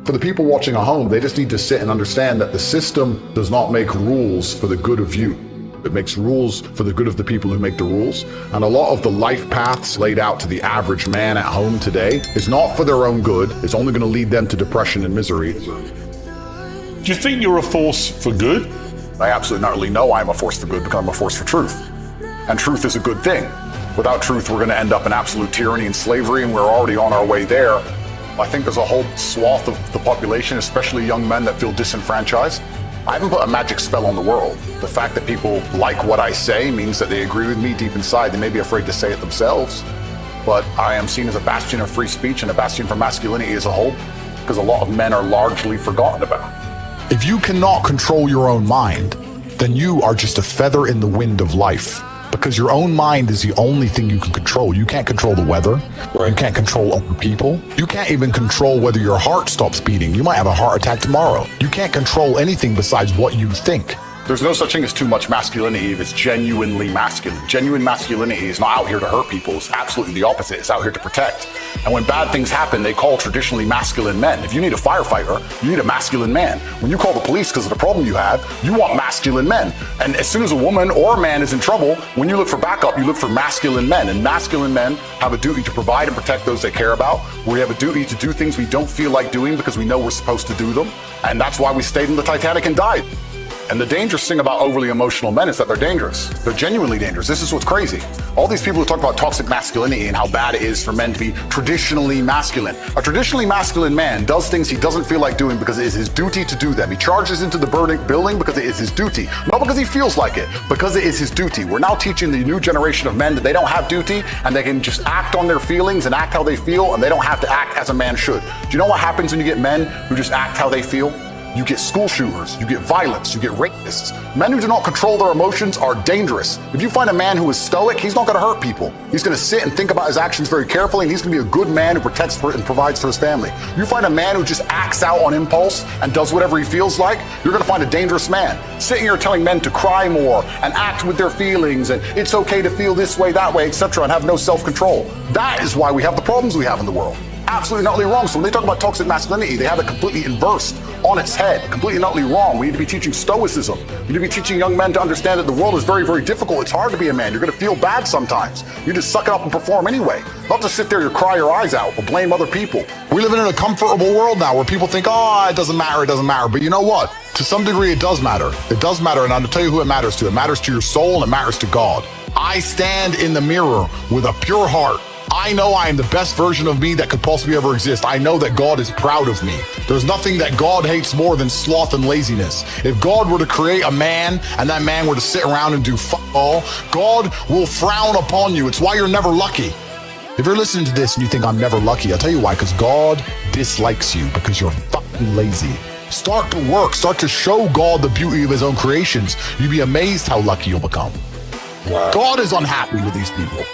For the people watching at home, they just need to sit and understand that the system does not make rules for the good of you. It makes rules for the good of the people who make the rules. And a lot of the life paths laid out to the average man at home today is not for their own good. It's only going to lead them to depression and misery. Do you think you're a force for good? I absolutely not really know I'm a force for good because I'm a force for truth. And truth is a good thing. Without truth, we're going to end up in absolute tyranny and slavery, and we're already on our way there. I think there's a whole swath of the population, especially young men, that feel disenfranchised. I haven't put a magic spell on the world. The fact that people like what I say means that they agree with me deep inside. They may be afraid to say it themselves, but I am seen as a bastion of free speech and a bastion for masculinity as a whole, because a lot of men are largely forgotten about. If you cannot control your own mind, then you are just a feather in the wind of life. Because your own mind is the only thing you can control. You can't control the weather. You can't control other people. You can't even control whether your heart stops beating. You might have a heart attack tomorrow. You can't control anything besides what you think. There's no such thing as too much masculinity if it's genuinely masculine. Genuine masculinity is not out here to hurt people. It's absolutely the opposite. It's out here to protect. And when bad things happen, they call traditionally masculine men. If you need a firefighter, you need a masculine man. When you call the police because of the problem you have, you want masculine men. And as soon as a woman or a man is in trouble, when you look for backup, you look for masculine men. And masculine men have a duty to provide and protect those they care about. We have a duty to do things we don't feel like doing because we know we're supposed to do them. And that's why we stayed in the Titanic and died. And the dangerous thing about overly emotional men is that they're dangerous. They're genuinely dangerous. This is what's crazy. All these people who talk about toxic masculinity and how bad it is for men to be traditionally masculine. A traditionally masculine man does things he doesn't feel like doing because it is his duty to do them. He charges into the building because it is his duty. Not because he feels like it, because it is his duty. We're now teaching the new generation of men that they don't have duty and they can just act on their feelings and act how they feel, and they don't have to act as a man should. Do you know what happens when you get men who just act how they feel? You get school shooters, you get violence, you get rapists. Men who do not control their emotions are dangerous. If you find a man who is stoic, he's not going to hurt people. He's going to sit and think about his actions very carefully, and he's going to be a good man who protects and provides for his family. You find a man who just acts out on impulse and does whatever he feels like, you're going to find a dangerous man. Sitting here telling men to cry more and act with their feelings, and it's okay to feel this way, that way, etc., and have no self-control. That is why we have the problems we have in the world. Absolutely not really wrong. So when they talk about toxic masculinity, they have it completely inversed on its head, completely not really wrong. We need to be teaching stoicism. We need to be teaching young men to understand that the world is very, very difficult. It's hard to be a man. You're going to feel bad sometimes. You just suck it up and perform anyway. Not to sit there and cry your eyes out or blame other people. We're living in a comfortable world now where people think, oh, it doesn't matter, it doesn't matter. But you know what? To some degree, it does matter. It does matter, and I'll tell you who it matters to. It matters to your soul, and it matters to God. I stand in the mirror with a pure heart. I know I am the best version of me that could possibly ever exist. I know that God is proud of me. There's nothing that God hates more than sloth and laziness. If God were to create a man and that man were to sit around and do fuck all, God will frown upon you. It's why you're never lucky. If you're listening to this and you think I'm never lucky, I'll tell you why, because God dislikes you because you're fucking lazy. Start to work, start to show God the beauty of his own creations. You'd be amazed how lucky you'll become. Wow. God is unhappy with these people.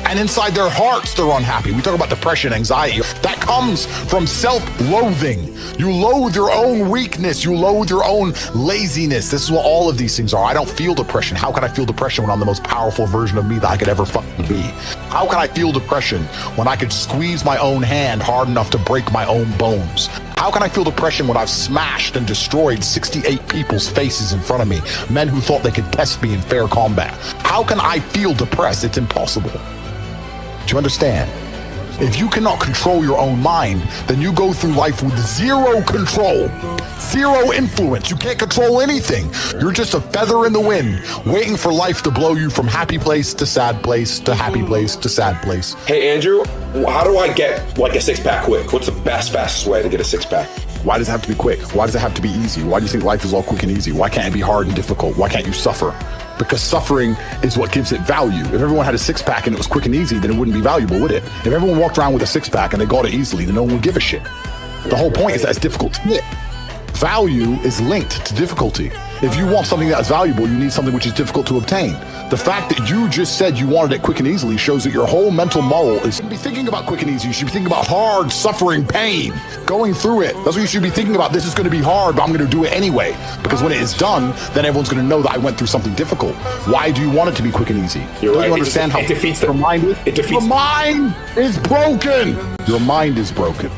And inside their hearts, they're unhappy. We talk about depression, anxiety. That comes from self-loathing. You loathe your own weakness. You loathe your own laziness. This is what all of these things are. I don't feel depression. How can I feel depression when I'm the most powerful version of me that I could ever fucking be? How can I feel depression when I could squeeze my own hand hard enough to break my own bones? How can I feel depression when I've smashed and destroyed 68 people's faces in front of me, men who thought they could test me in fair combat? How can I feel depressed? It's impossible. Do you understand? If you cannot control your own mind, then you go through life with zero control, zero influence. You can't control anything. You're just a feather in the wind, waiting for life to blow you from happy place to sad place to happy place to sad place. Hey, Andrew, how do I get like a six-pack quick? What's the fastest way to get a six-pack? Why does it have to be quick? Why does it have to be easy? Why do you think life is all quick and easy? Why can't it be hard and difficult? Why can't you suffer? Because suffering is what gives it value. If everyone had a six-pack and it was quick and easy, then it wouldn't be valuable, would it? If everyone walked around with a six-pack and they got it easily, then no one would give a shit. The whole point is that it's difficult to get. Value is linked to difficulty. If you want something that's valuable, you need something which is difficult to obtain. The fact that you just said you wanted it quick and easily shows that your whole mental model is to be thinking about quick and easy. You should be thinking about hard, suffering, pain, going through it. That's what you should be thinking about. This is going to be hard, but I'm going to do it anyway. Because when it is done, then everyone's going to know that I went through something difficult. Why do you want it to be quick and easy? You're Don't right. you understand how it defeats your mind is? It defeats your mind is broken. Your mind is broken.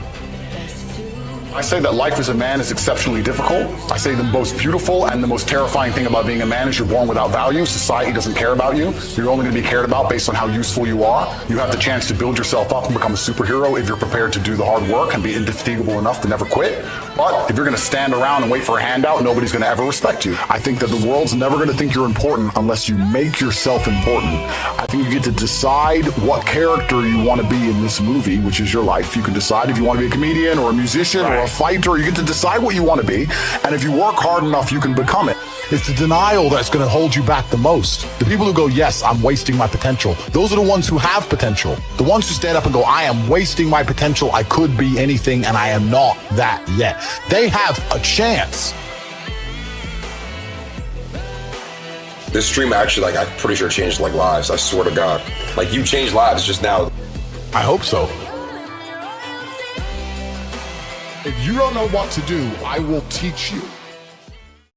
I say that life as a man is exceptionally difficult. I say the most beautiful and the most terrifying thing about being a man is you're born without value. Society doesn't care about you. You're only going to be cared about based on how useful you are. You have the chance to build yourself up and become a superhero if you're prepared to do the hard work and be indefatigable enough to never quit. But if you're going to stand around and wait for a handout, nobody's going to ever respect you. I think that the world's never going to think you're important unless you make yourself important. I think you get to decide what character you want to be in this movie, which is your life. You can decide if you want to be a comedian or a musician or a fighter. You get to decide what you want to be. And if you work hard enough, you can become it. It's the denial that's going to hold you back the most. The people who go, yes, I'm wasting my potential. Those are the ones who have potential. The ones who stand up and go, I am wasting my potential. I could be anything and I am not that yet. They have a chance. This stream actually, like, I'm pretty sure changed like lives. I swear to God. Like, you changed lives just now. I hope so. If you don't know what to do, I will teach you.